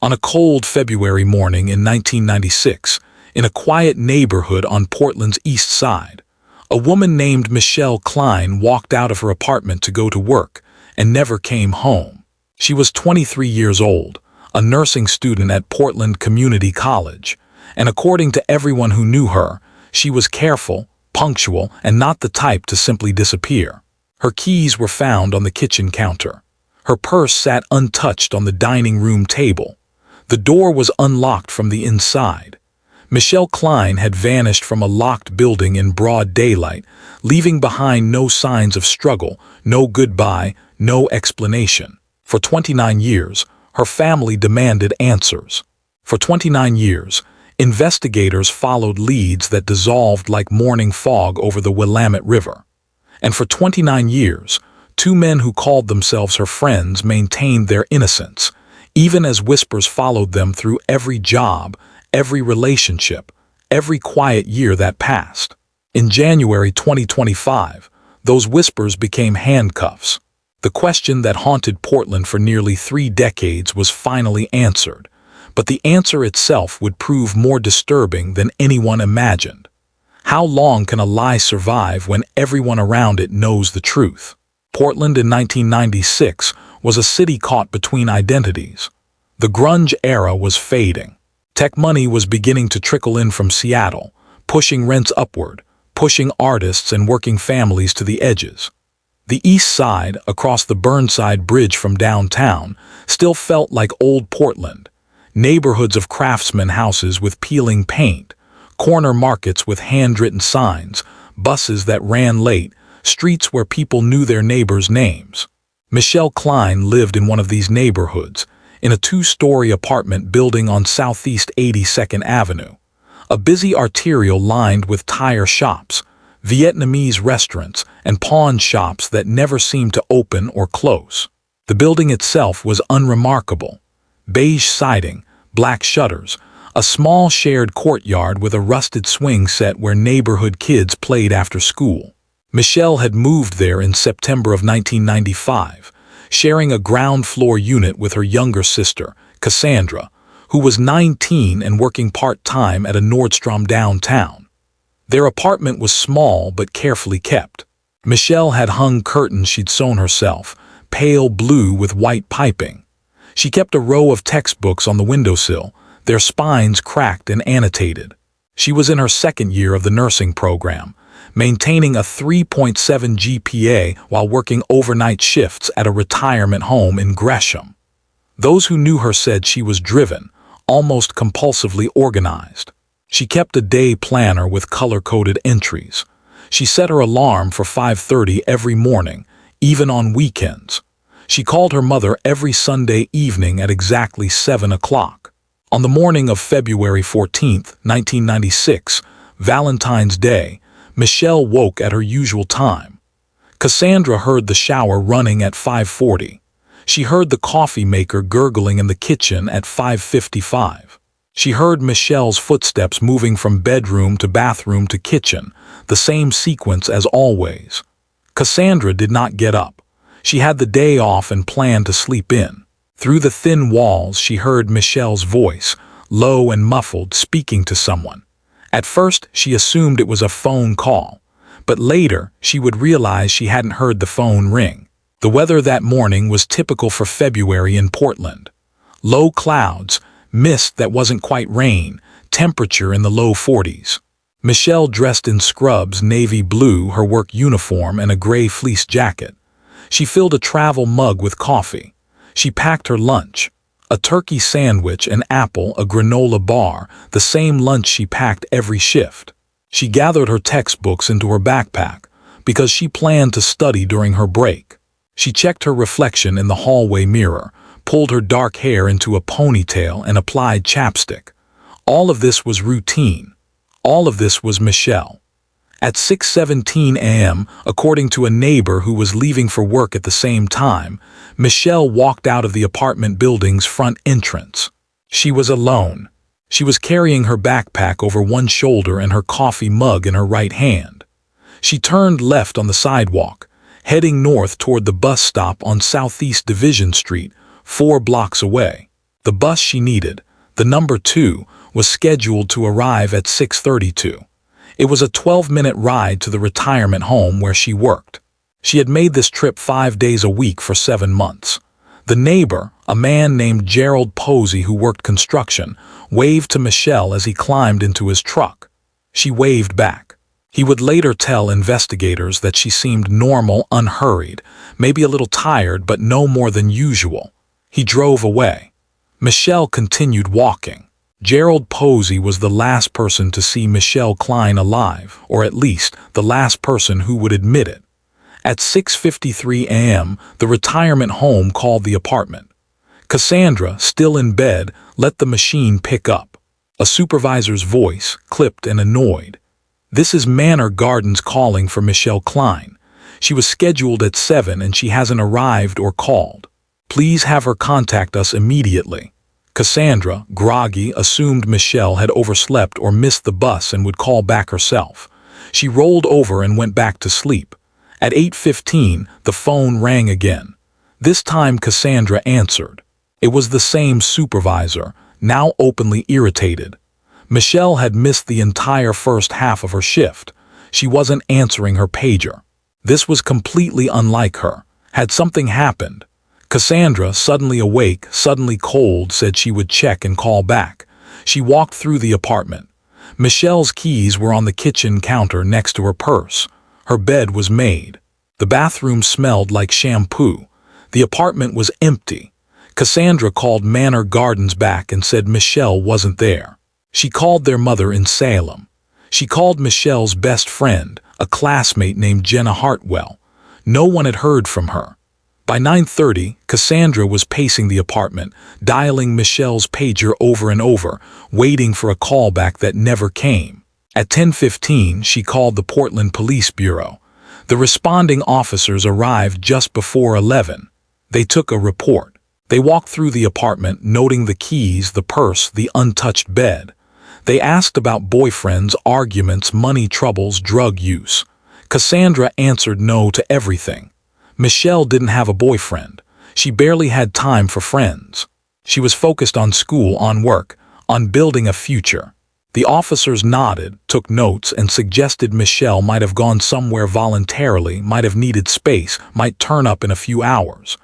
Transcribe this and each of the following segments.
On a cold February morning in 1996, in a quiet neighborhood on Portland's East Side, a woman named Michelle Kline walked out of her apartment to go to work and never came home. She was 23 years old, a nursing student at Portland Community College, and according to everyone who knew her, she was careful, punctual, and not the type to simply disappear. Her keys were found on the kitchen counter. Her purse sat untouched on the dining room table. The door was unlocked from the inside. Michelle Kline had vanished from a locked building in broad daylight, leaving behind no signs of struggle, no goodbye, no explanation. For 29 years, her family demanded answers. For 29 years, investigators followed leads that dissolved like morning fog over the Willamette River. And for 29 years, two men who called themselves her friends maintained their innocence, even as whispers followed them through every job, every relationship, every quiet year that passed. In January 2025, those whispers became handcuffs. The question that haunted Portland for nearly 3 decades was finally answered, but the answer itself would prove more disturbing than anyone imagined. How long can a lie survive when everyone around it knows the truth? Portland in 1996 was a city caught between identities. The grunge era was fading. Tech money was beginning to trickle in from Seattle, pushing rents upward, pushing artists and working families to the edges. The East Side, across the Burnside Bridge from downtown, still felt like old Portland. Neighborhoods of craftsman houses with peeling paint, corner markets with handwritten signs, buses that ran late, streets where people knew their neighbors' names. Michelle Kline lived in one of these neighborhoods, in a 2-story apartment building on Southeast 82nd Avenue, a busy arterial lined with tire shops, Vietnamese restaurants, and pawn shops that never seemed to open or close. The building itself was unremarkable. Beige siding, black shutters, a small shared courtyard with a rusted swing set where neighborhood kids played after school. Michelle had moved there in September of 1995, sharing a ground-floor unit with her younger sister, Cassandra, who was 19 and working part-time at a Nordstrom downtown. Their apartment was small but carefully kept. Michelle had hung curtains she'd sewn herself, pale blue with white piping. She kept a row of textbooks on the windowsill, their spines cracked and annotated. She was in her second year of the nursing program, maintaining a 3.7 GPA while working overnight shifts at a retirement home in Gresham. Those who knew her said she was driven, almost compulsively organized. She kept a day planner with color-coded entries. She set her alarm for 5:30 every morning, even on weekends. She called her mother every Sunday evening at exactly 7 o'clock. On the morning of February 14, 1996, Valentine's Day, Michelle woke at her usual time. Cassandra heard the shower running at 5:40. She heard the coffee maker gurgling in the kitchen at 5:55. She heard Michelle's footsteps moving from bedroom to bathroom to kitchen, the same sequence as always. Cassandra did not get up. She had the day off and planned to sleep in. Through the thin walls, she heard Michelle's voice, low and muffled, speaking to someone. At first, she assumed it was a phone call, but later she would realize she hadn't heard the phone ring. The weather that morning was typical for February in Portland. Low clouds, mist that wasn't quite rain, temperature in the low 40s. Michelle dressed in scrubs, navy blue, her work uniform, and a gray fleece jacket. She filled a travel mug with coffee. She packed her lunch. A turkey sandwich, an apple, a granola bar, the same lunch she packed every shift. She gathered her textbooks into her backpack because she planned to study during her break. She checked her reflection in the hallway mirror, pulled her dark hair into a ponytail, and applied chapstick. All of this was routine. All of this was Michelle. At 6:17 a.m., according to a neighbor who was leaving for work at the same time, Michelle walked out of the apartment building's front entrance. She was alone. She was carrying her backpack over one shoulder and her coffee mug in her right hand. She turned left on the sidewalk, heading north toward the bus stop on Southeast Division Street, 4 blocks away. The bus she needed, the number 2, was scheduled to arrive at 6:32. It was a 12-minute ride to the retirement home where she worked. She had made this trip 5 days a week for 7 months. The neighbor, a man named Gerald Posey who worked construction, waved to Michelle as he climbed into his truck. She waved back. He would later tell investigators that she seemed normal, unhurried, maybe a little tired but no more than usual. He drove away. Michelle continued walking. Gerald Posey was the last person to see Michelle Kline alive, or at least the last person who would admit it. At 6:53 a.m., the retirement home called the apartment. Cassandra, still in bed, let the machine pick up. A supervisor's voice, clipped and annoyed. "This is Manor Gardens calling for Michelle Kline. She was scheduled at 7 and she hasn't arrived or called. Please have her contact us immediately." Cassandra, groggy, assumed Michelle had overslept or missed the bus and would call back herself. She rolled over and went back to sleep. At 8:15, the phone rang again. This time Cassandra answered. It was the same supervisor, now openly irritated. Michelle had missed the entire first half of her shift. She wasn't answering her pager. This was completely unlike her. Had something happened? Cassandra, suddenly awake, suddenly cold, said she would check and call back. She walked through the apartment. Michelle's keys were on the kitchen counter next to her purse. Her bed was made. The bathroom smelled like shampoo. The apartment was empty. Cassandra called Manor Gardens back and said Michelle wasn't there. She called their mother in Salem. She called Michelle's best friend, a classmate named Jenna Hartwell. No one had heard from her. By 9:30, Cassandra was pacing the apartment, dialing Michelle's pager over and over, waiting for a callback that never came. At 10:15, she called the Portland Police Bureau. The responding officers arrived just before 11. They took a report. They walked through the apartment, noting the keys, the purse, the untouched bed. They asked about boyfriends, arguments, money troubles, drug use. Cassandra answered no to everything. Michelle didn't have a boyfriend. She barely had time for friends. She was focused on school, on work, on building a future. The officers nodded, took notes, and suggested Michelle might have gone somewhere voluntarily, might have needed space, might turn up in a few hours.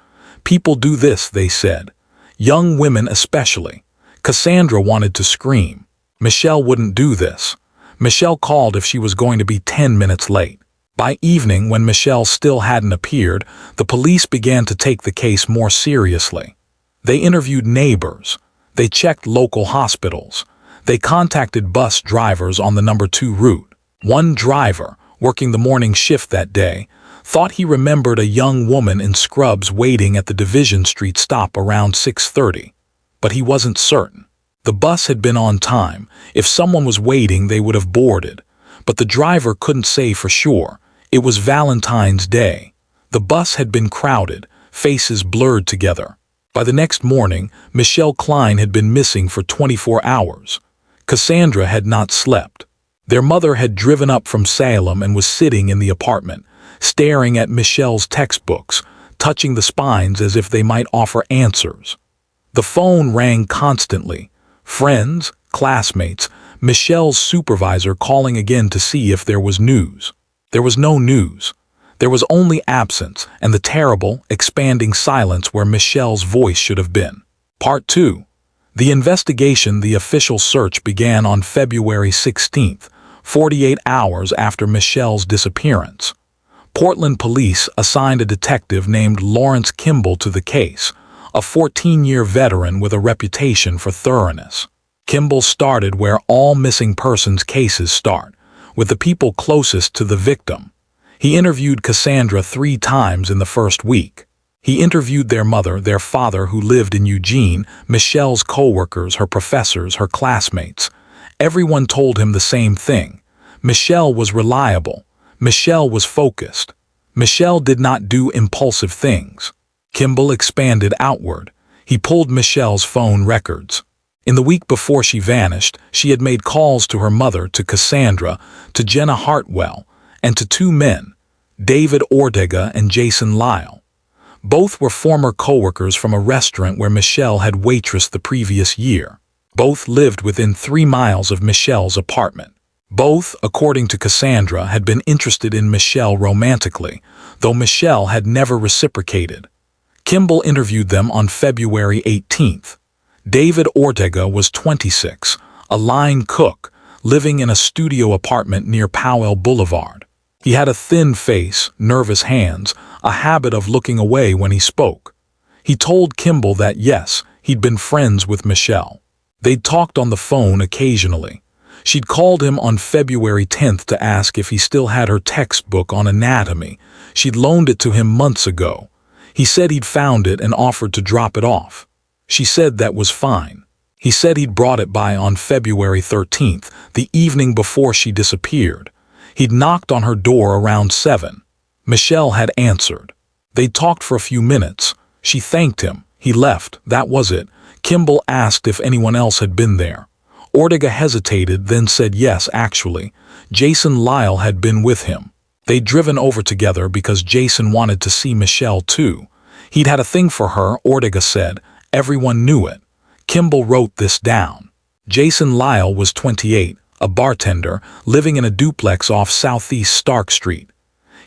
People do this, they said. Young women especially. Cassandra wanted to scream. Michelle wouldn't do this. Michelle called if she was going to be 10 minutes late. By evening, when Michelle still hadn't appeared, the police began to take the case more seriously. They interviewed neighbors. They checked local hospitals. They contacted bus drivers on the number 2 route. One driver, working the morning shift that day, thought he remembered a young woman in scrubs waiting at the Division Street stop around 6:30. But he wasn't certain. The bus had been on time. If someone was waiting, they would have boarded. But the driver couldn't say for sure. It was Valentine's Day. The bus had been crowded, faces blurred together. By the next morning, Michelle Kline had been missing for 24 hours. Cassandra had not slept. Their mother had driven up from Salem and was sitting in the apartment, staring at Michelle's textbooks, touching the spines as if they might offer answers. The phone rang constantly. Friends, classmates, Michelle's supervisor calling again to see if there was news. There was no news. There was only absence and the terrible, expanding silence where Michelle's voice should have been. Part 2. The investigation, the official search, began on February 16th, 48 hours after Michelle's disappearance. Portland police assigned a detective named Lawrence Kimball to the case, a 14-year veteran with a reputation for thoroughness. Kimball started where all missing persons cases start, with the people closest to the victim. He interviewed Cassandra 3 times in the first week. He interviewed their mother, their father who lived in Eugene, Michelle's co-workers, her professors, her classmates. Everyone told him the same thing. Michelle was reliable. Michelle was focused. Michelle did not do impulsive things. Kimball expanded outward. He pulled Michelle's phone records. In the week before she vanished, she had made calls to her mother, to Cassandra, to Jenna Hartwell, and to 2 men, David Ortega and Jason Lyle. Both were former co-workers from a restaurant where Michelle had waitressed the previous year. Both lived within 3 miles of Michelle's apartment. Both, according to Cassandra, had been interested in Michelle romantically, though Michelle had never reciprocated. Kimball interviewed them on February 18th. David Ortega was 26, a line cook, living in a studio apartment near Powell Boulevard. He had a thin face, nervous hands, a habit of looking away when he spoke. He told Kimball that yes, he'd been friends with Michelle. They'd talked on the phone occasionally. She'd called him on February 10th to ask if he still had her textbook on anatomy. She'd loaned it to him months ago. He said he'd found it and offered to drop it off. She said that was fine. He said he'd brought it by on February 13th, the evening before she disappeared. He'd knocked on her door around 7. Michelle had answered. They'd talked for a few minutes. She thanked him. He left. That was it. Kimball asked if anyone else had been there. Ortega hesitated, then said yes, actually. Jason Lyle had been with him. They'd driven over together because Jason wanted to see Michelle too. He'd had a thing for her, Ortega said. Everyone knew it. Kimball wrote this down. Jason Lyle was 28, a bartender, living in a duplex off Southeast Stark Street.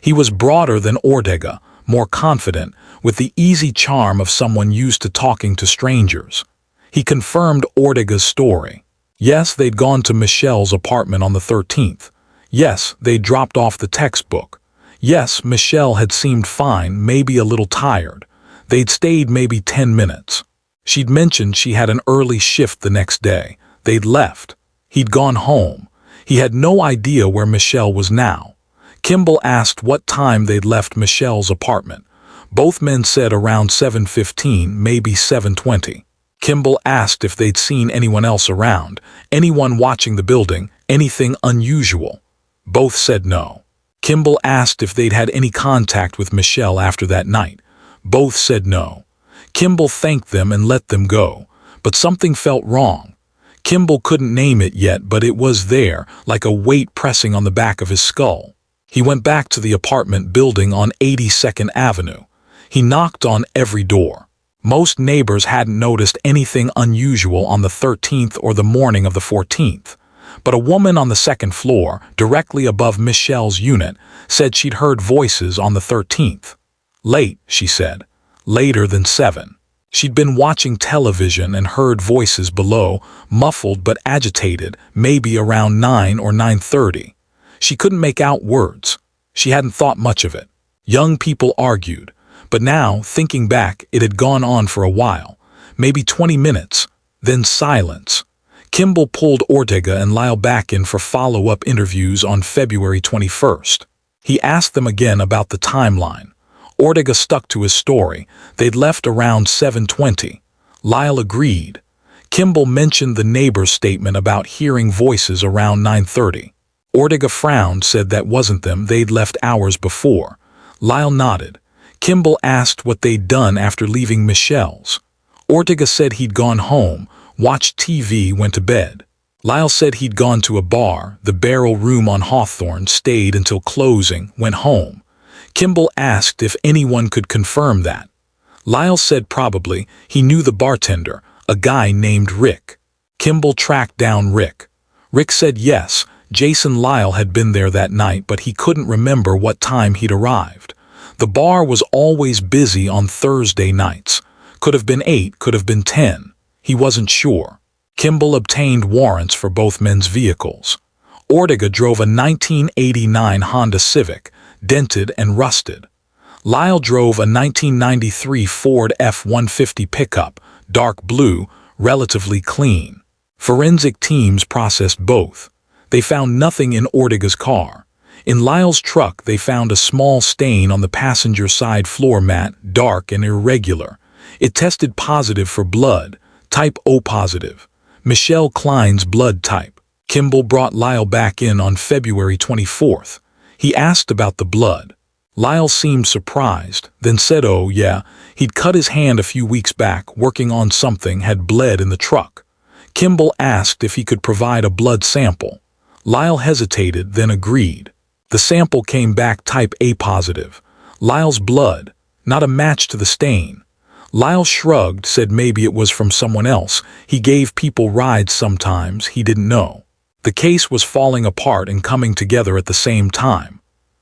He was broader than Ortega, more confident, with the easy charm of someone used to talking to strangers. He confirmed Ortega's story. Yes, they'd gone to Michelle's apartment on the 13th. Yes, they'd dropped off the textbook. Yes, Michelle had seemed fine, maybe a little tired. They'd stayed maybe 10 minutes. She'd mentioned she had an early shift the next day. They'd left. He'd gone home. He had no idea where Michelle was now. Kimball asked what time they'd left Michelle's apartment. Both men said around 7:15, maybe 7:20. Kimball asked if they'd seen anyone else around, anyone watching the building, anything unusual. Both said no. Kimball asked if they'd had any contact with Michelle after that night. Both said no. Kimball thanked them and let them go, but something felt wrong. Kimball couldn't name it yet, but it was there, like a weight pressing on the back of his skull. He went back to the apartment building on 82nd Avenue. He knocked on every door. Most neighbors hadn't noticed anything unusual on the 13th or the morning of the 14th. But a woman on the second floor, directly above Michelle's unit, said she'd heard voices on the 13th. Late, she said. Later than 7. She'd been watching television and heard voices below, muffled but agitated, maybe around 9 or 9:30. She couldn't make out words. She hadn't thought much of it. Young people argued. But now, thinking back, it had gone on for a while. Maybe 20 minutes. Then silence. Kimball pulled Ortega and Lyle back in for follow-up interviews on February 21st. He asked them again about the timeline. Ortega stuck to his story. They'd left around 7:20. Lyle agreed. Kimball mentioned the neighbor's statement about hearing voices around 9:30. Ortega frowned, said that wasn't them, they'd left hours before. Lyle nodded. Kimball asked what they'd done after leaving Michelle's. Ortega said he'd gone home, watched TV, went to bed. Lyle said he'd gone to a bar, the Barrel Room on Hawthorne, stayed until closing, went home. Kimball asked if anyone could confirm that. Lyle said probably. He knew the bartender, a guy named Rick. Kimball tracked down Rick. Rick said yes, Jason Lyle had been there that night, but he couldn't remember what time he'd arrived. The bar was always busy on Thursday nights. Could have been 8, could have been 10. He wasn't sure. Kimball obtained warrants for both men's vehicles. Ortega drove a 1989 Honda Civic, dented and rusted. Lyle drove a 1993 Ford F-150 pickup, dark blue, relatively clean. Forensic teams processed both. They found nothing in Ortega's car. In Lyle's truck, they found a small stain on the passenger side floor mat, dark and irregular. It tested positive for blood, type O positive. Michelle Kline's blood type. Kimball brought Lyle back in on February 24th. He asked about the blood. Lyle seemed surprised, then said oh yeah, he'd cut his hand a few weeks back working on something, had bled in the truck. Kimball asked if he could provide a blood sample. Lyle hesitated, then agreed. The sample came back type A positive. Lyle's blood, Not a match to the stain. Lyle shrugged, said maybe it was from someone else. He gave people rides sometimes, he didn't know. The case was falling apart and coming together at the same time.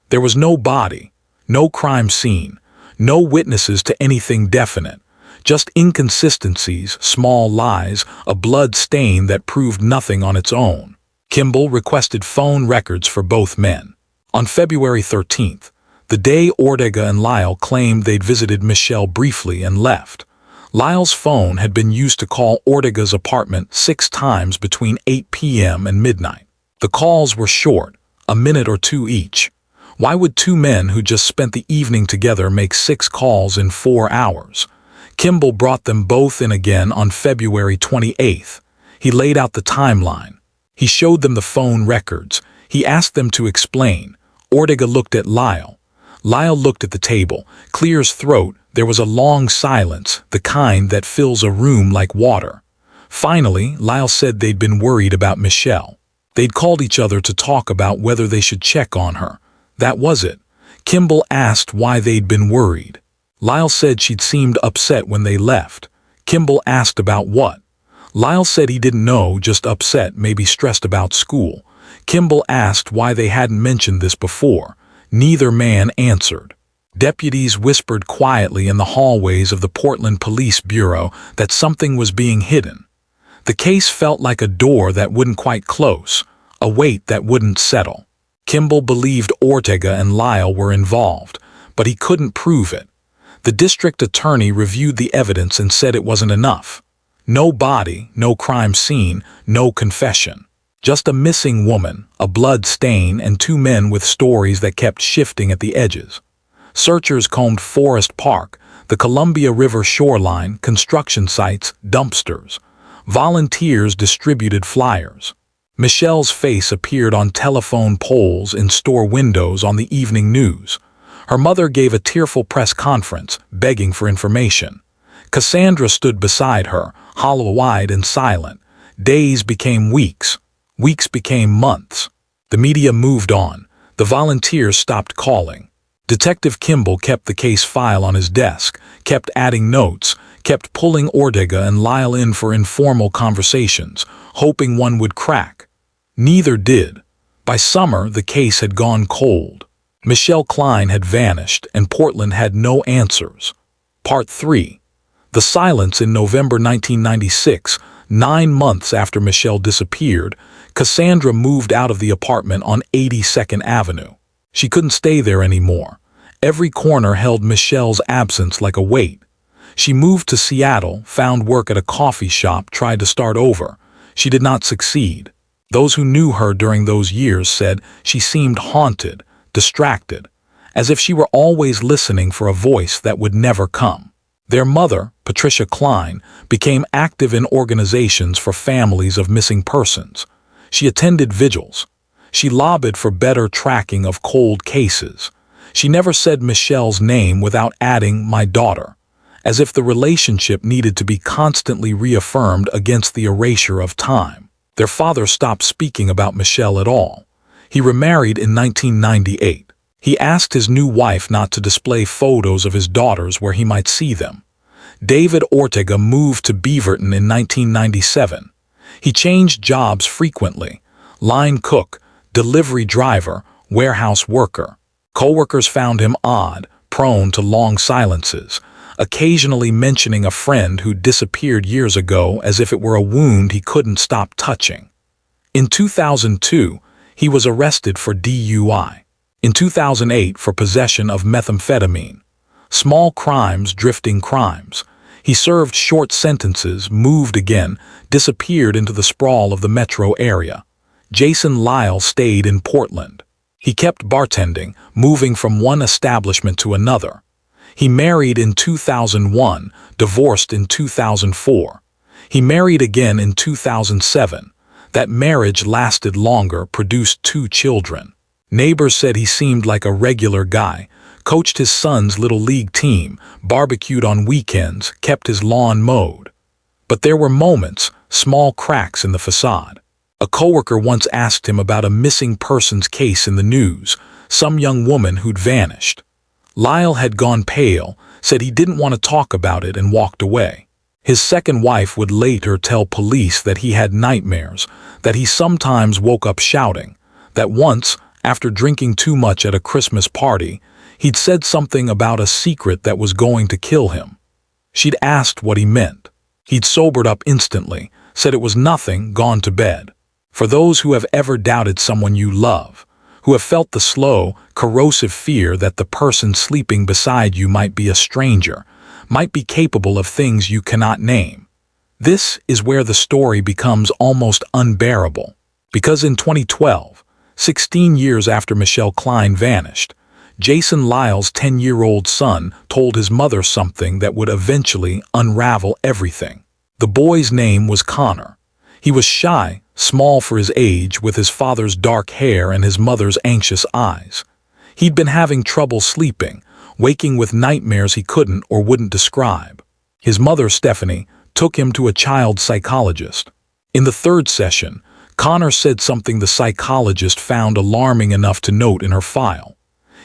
There was no body, no crime scene, no witnesses to anything definite. Just inconsistencies, small lies, a blood stain that proved nothing on its own. Kimball requested phone records for both men. On February 13th, the day Ortega and Lyle claimed they'd visited Michelle briefly and left, Lyle's phone had been used to call Ortega's apartment 6 times between 8 p.m. and midnight. The calls were short, a minute or two each. Why would two men who just spent the evening together make 6 calls in 4 hours? Kimball brought them both in again on February 28th. He laid out the timeline. He showed them the phone records. He asked them to explain. Ortega looked at Lyle. Lyle looked at the table. Clear his throat. There was a long silence, the kind that fills a room like water. Finally, Lyle said they'd been worried about Michelle. They'd called each other to talk about whether they should check on her. That was it. Kimball asked why they'd been worried. Lyle said she'd seemed upset when they left. Kimball asked about what. Lyle said he didn't know, just upset, maybe stressed about school. Kimball asked why they hadn't mentioned this before. Neither man answered. Deputies whispered quietly in the hallways of the Portland Police Bureau that something was being hidden. The case felt like a door that wouldn't quite close, a weight that wouldn't settle. Kimball believed Ortega and Lyle were involved, but he couldn't prove it. The district attorney reviewed the evidence and said it wasn't enough. No body, no crime scene, no confession. Just a missing woman, a blood stain, and 2 men with stories that kept shifting at the edges. Searchers combed Forest Park, the Columbia River shoreline, construction sites, dumpsters. Volunteers distributed flyers. Michelle's face appeared on telephone poles in store windows on the evening news. Her mother gave a tearful press conference, begging for information. Cassandra stood beside her, hollow-eyed and silent. Days became weeks. Weeks became months. The media moved on. The volunteers stopped calling. Detective Kimball kept the case file on his desk, kept adding notes, kept pulling Ortega and Lyle in for informal conversations, hoping one would crack. Neither did. By summer, the case had gone cold. Michelle Kline had vanished, and Portland had no answers. Part 3. The silence in November 1996, 9 months after Michelle disappeared, Cassandra moved out of the apartment on 82nd Avenue. She couldn't stay there anymore. Every corner held Michelle's absence like a weight. She moved to Seattle, found work at a coffee shop, tried to start over. She did not succeed. Those who knew her during those years said she seemed haunted, distracted, as if she were always listening for a voice that would never come. Their mother, Michelle Kline, became active in organizations for families of missing persons. She attended vigils. She lobbied for better tracking of cold cases. She never said Michelle's name without adding "my daughter," as if the relationship needed to be constantly reaffirmed against the erasure of time. Their father stopped speaking about Michelle at all. He remarried in 1998. He asked his new wife not to display photos of his daughters where he might see them. David Ortega moved to Beaverton in 1997. He changed jobs frequently: line cook, delivery driver, warehouse worker. Coworkers found him odd, prone to long silences, occasionally mentioning a friend who disappeared years ago as if it were a wound he couldn't stop touching. In 2002, he was arrested for DUI. In 2008, for possession of methamphetamine. Small crimes drifting crimes. He served short sentences, moved again, disappeared into the sprawl of the metro area. Jason Lyle stayed in Portland. He kept bartending, moving from one establishment to another. He married in 2001, divorced in 2004. He married again in 2007. That marriage lasted longer, produced 2 children. Neighbors said he seemed like a regular guy, coached his son's little league team, barbecued on weekends, kept his lawn mowed. But there were moments, small cracks in the facade. A coworker once asked him about a missing persons case in the news, some young woman who'd vanished. Lyle had gone pale, said he didn't want to talk about it, and walked away. His second wife would later tell police that he had nightmares, that he sometimes woke up shouting, that once, after drinking too much at a Christmas party, he'd said something about a secret that was going to kill him. She'd asked what he meant. He'd sobered up instantly, said it was nothing, gone to bed. For those who have ever doubted someone you love, who have felt the slow, corrosive fear that the person sleeping beside you might be a stranger, might be capable of things you cannot name. This is where the story becomes almost unbearable. Because in 2012, 16 years after Michelle Kline vanished, Jason Lyle's 10-year-old son told his mother something that would eventually unravel everything. The boy's name was Connor. He was shy, small for his age, with his father's dark hair and his mother's anxious eyes. He'd been having trouble sleeping, waking with nightmares he couldn't or wouldn't describe. His mother, Stephanie, took him to a child psychologist. In the third session, Connor said something the psychologist found alarming enough to note in her file.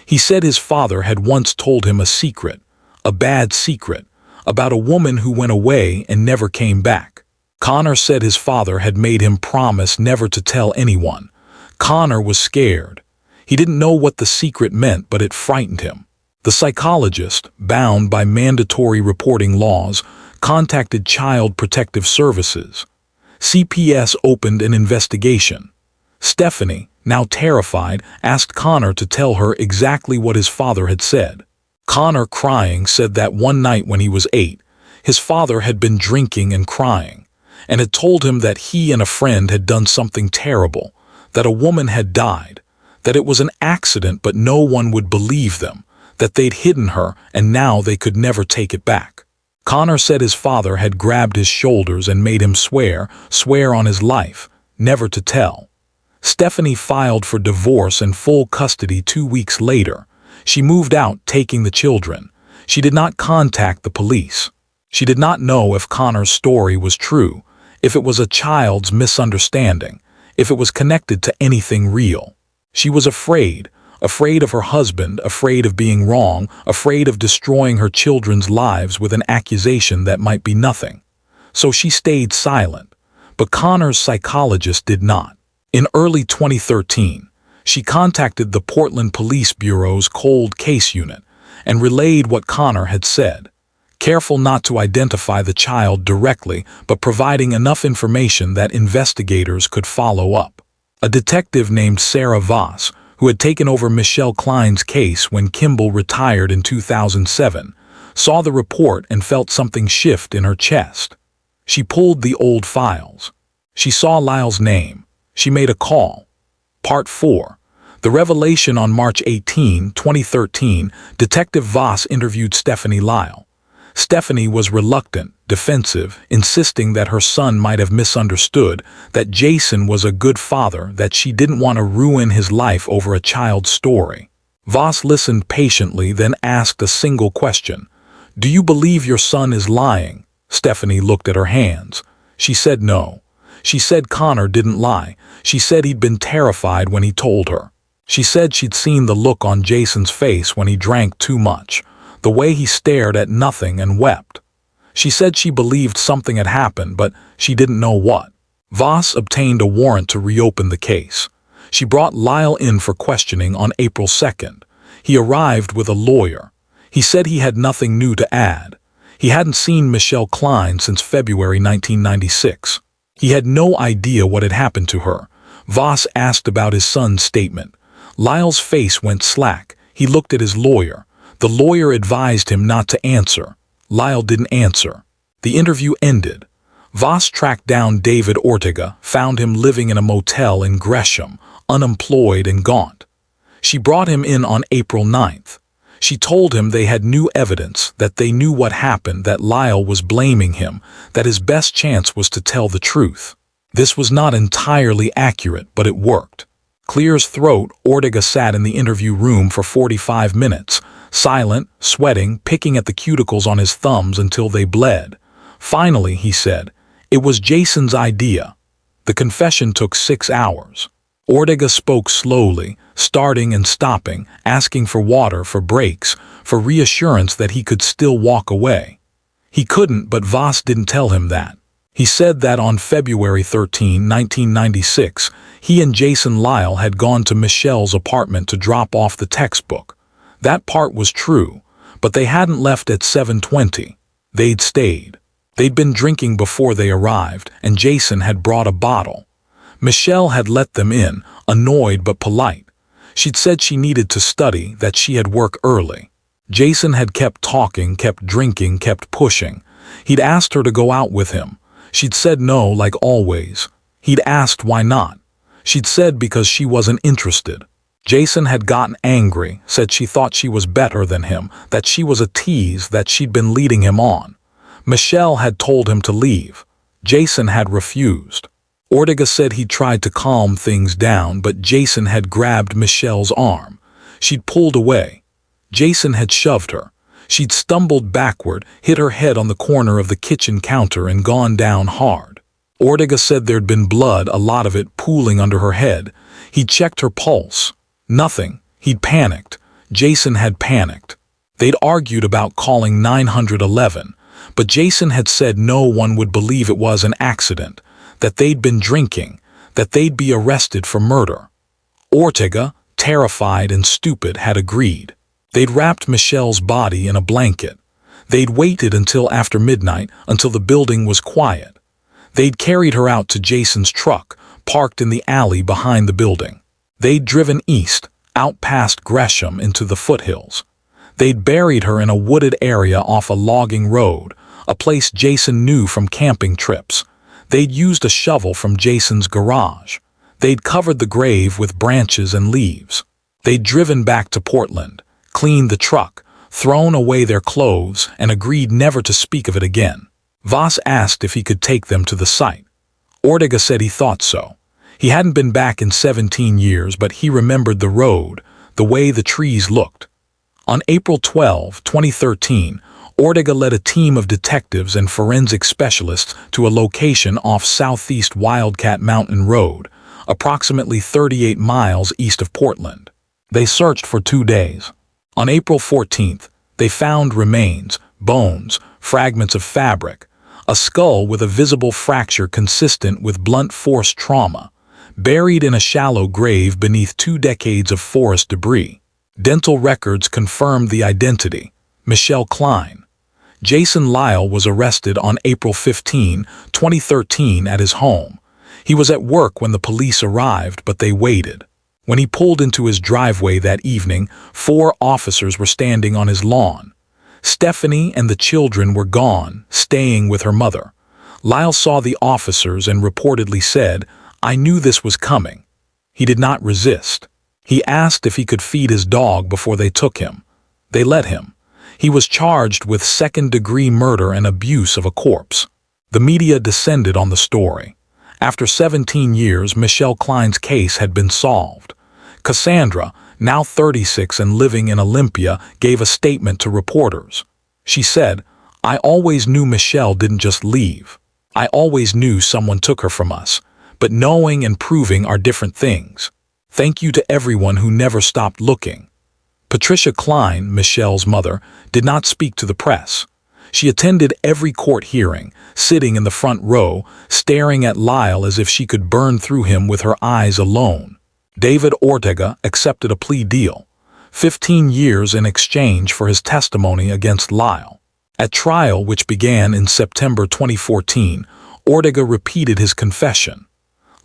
He said his father had once told him a secret, a bad secret, about a woman who went away and never came back. Connor said his father had made him promise never to tell anyone. Connor was scared. He didn't know what the secret meant, but it frightened him. The psychologist, bound by mandatory reporting laws, contacted Child Protective Services. CPS opened an investigation. Stephanie, now terrified, asked Connor to tell her exactly what his father had said. Connor, crying, said that one night when he was 8, his father had been drinking and crying, and had told him that he and a friend had done something terrible, that a woman had died, that it was an accident but no one would believe them, that they'd hidden her and now they could never take it back. Connor said his father had grabbed his shoulders and made him swear on his life, never to tell. Stephanie filed for divorce and full custody 2 weeks later. She moved out, taking the children. She did not contact the police. She did not know if Connor's story was true, if it was a child's misunderstanding, if it was connected to anything real. She was afraid of her husband, afraid of being wrong, afraid of destroying her children's lives with an accusation that might be nothing. So she stayed silent, but Connor's psychologist did not. In early 2013, she contacted the Portland Police Bureau's Cold Case Unit and relayed what Connor had said, careful not to identify the child directly, but providing enough information that investigators could follow up. A detective named Sarah Voss, who had taken over Michelle Kline's case when Kimball retired in 2007, saw the report and felt something shift in her chest. She pulled the old files. She saw Lyle's name. She made a call. Part 4. The revelation. On March 18, 2013, Detective Voss interviewed Stephanie Lyle. Stephanie was reluctant, defensive, insisting that her son might have misunderstood, that Jason was a good father, that she didn't want to ruin his life over a child's story. Voss listened patiently, then asked a single question. "Do you believe your son is lying?" Stephanie looked at her hands. She said no. She said Connor didn't lie. She said he'd been terrified when he told her. She said she'd seen the look on Jason's face when he drank too much, the way he stared at nothing and wept. She said she believed something had happened, but she didn't know what. Voss obtained a warrant to reopen the case. She brought Lyle in for questioning on April 2nd. He arrived with a lawyer. He said he had nothing new to add. He hadn't seen Michelle Kline since February 1996. He had no idea what had happened to her. Voss asked about his son's statement. Lyle's face went slack. He looked at his lawyer. The lawyer advised him not to answer. Lyle didn't answer. The interview ended. Voss tracked down David Ortega, found him living in a motel in Gresham, unemployed and gaunt. She brought him in on April 9th. She told him they had new evidence, that they knew what happened, that Lyle was blaming him, that his best chance was to tell the truth. This was not entirely accurate, but it worked. Clear as throat, Ortega sat in the interview room for 45 minutes, silent, sweating, picking at the cuticles on his thumbs until they bled. Finally, he said, "It was Jason's idea." The confession took 6 hours. Ortega spoke slowly, starting and stopping, asking for water, for breaks, for reassurance that he could still walk away. He couldn't, but Voss didn't tell him that. He said that on February 13, 1996, he and Jason Lyle had gone to Michelle's apartment to drop off the textbook. That part was true, but they hadn't left at 7:20. They'd stayed. They'd been drinking before they arrived, and Jason had brought a bottle. Michelle had let them in, annoyed but polite. She'd said she needed to study, that she had work early. Jason had kept talking, kept drinking, kept pushing. He'd asked her to go out with him. She'd said no, like always. He'd asked why not. She'd said because she wasn't interested. Jason had gotten angry, said she thought she was better than him, that she was a tease, that she'd been leading him on. Michelle had told him to leave. Jason had refused. Ortega said he'd tried to calm things down, but Jason had grabbed Michelle's arm. She'd pulled away. Jason had shoved her. She'd stumbled backward, hit her head on the corner of the kitchen counter and gone down hard. Ortega said there'd been blood, a lot of it pooling under her head. He'd checked her pulse. Nothing. He'd panicked. Jason had panicked. They'd argued about calling 911, but Jason had said no one would believe it was an accident, that they'd been drinking, that they'd be arrested for murder. Ortega, terrified and stupid, had agreed. They'd wrapped Michelle's body in a blanket. They'd waited until after midnight, until the building was quiet. They'd carried her out to Jason's truck, parked in the alley behind the building. They'd driven east, out past Gresham into the foothills. They'd buried her in a wooded area off a logging road, a place Jason knew from camping trips. They'd used a shovel from Jason's garage. They'd covered the grave with branches and leaves. They'd driven back to Portland, cleaned the truck, thrown away their clothes, and agreed never to speak of it again. Voss asked if he could take them to the site. Ortega said he thought so. He hadn't been back in 17 years, but he remembered the road, the way the trees looked. On April 12, 2013, Ortega led a team of detectives and forensic specialists to a location off southeast Wildcat Mountain Road, approximately 38 miles east of Portland. They searched for 2 days. On April 14th, they found remains, bones, fragments of fabric, a skull with a visible fracture consistent with blunt force trauma, buried in a shallow grave beneath 2 decades of forest debris. Dental records confirmed the identity: Michelle Kline. Jason Lyle was arrested on April 15, 2013 at his home. He was at work when the police arrived, but they waited. When he pulled into his driveway that evening, 4 officers were standing on his lawn. Stephanie and the children were gone, staying with her mother. Lyle saw the officers and reportedly said, "I knew this was coming." He did not resist. He asked if he could feed his dog before they took him. They let him. He was charged with second-degree murder and abuse of a corpse. The media descended on the story. After 17 years, Michelle Kline's case had been solved. Cassandra, now 36 and living in Olympia, gave a statement to reporters. She said, "I always knew Michelle didn't just leave. I always knew someone took her from us. But knowing and proving are different things. Thank you to everyone who never stopped looking." Patricia Kline, Michelle's mother, did not speak to the press. She attended every court hearing, sitting in the front row, staring at Lyle as if she could burn through him with her eyes alone. David Ortega accepted a plea deal, 15 years in exchange for his testimony against Lyle. At trial, which began in September 2014, Ortega repeated his confession.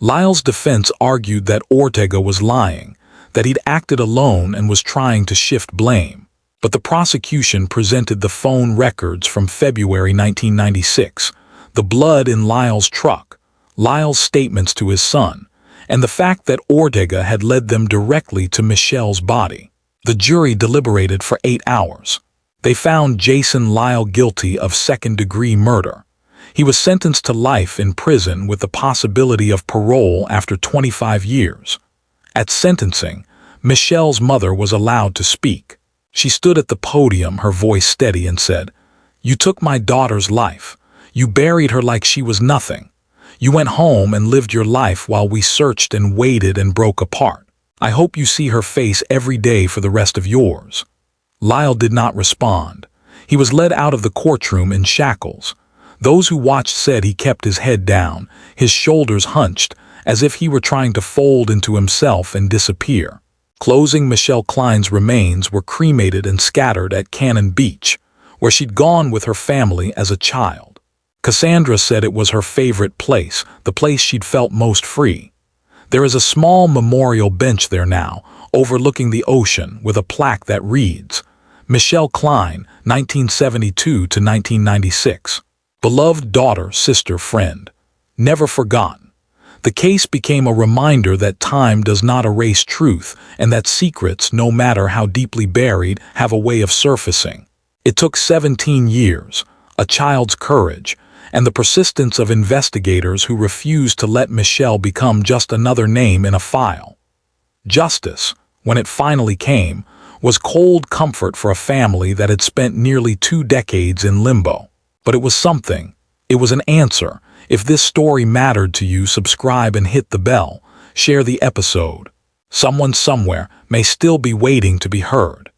Lyle's defense argued that Ortega was lying, that he'd acted alone and was trying to shift blame. But the prosecution presented the phone records from February 1996, the blood in Lyle's truck, Lyle's statements to his son, and the fact that Ortega had led them directly to Michelle's body. The jury deliberated for 8 hours. They found Jason Lyle guilty of second-degree murder. He was sentenced to life in prison with the possibility of parole after 25 years. At sentencing, Michelle's mother was allowed to speak. She stood at the podium, her voice steady, and said, "You took my daughter's life. You buried her like she was nothing. You went home and lived your life while we searched and waited and broke apart. I hope you see her face every day for the rest of yours." Lyle did not respond. He was led out of the courtroom in shackles. Those who watched said he kept his head down, his shoulders hunched, as if he were trying to fold into himself and disappear. Closing, Michelle Kline's remains were cremated and scattered at Cannon Beach, where she'd gone with her family as a child. Cassandra said it was her favorite place, the place she'd felt most free. There is a small memorial bench there now, overlooking the ocean, with a plaque that reads, "Michelle Kline, 1972 to 1996. Beloved daughter, sister, friend. Never forgotten." The case became a reminder that time does not erase truth and that secrets, no matter how deeply buried, have a way of surfacing. It took 17 years, a child's courage, and the persistence of investigators who refused to let Michelle become just another name in a file. Justice, when it finally came, was cold comfort for a family that had spent nearly 2 decades in limbo. But it was something. It was an answer. If this story mattered to you, subscribe and hit the bell. Share the episode. Someone somewhere may still be waiting to be heard.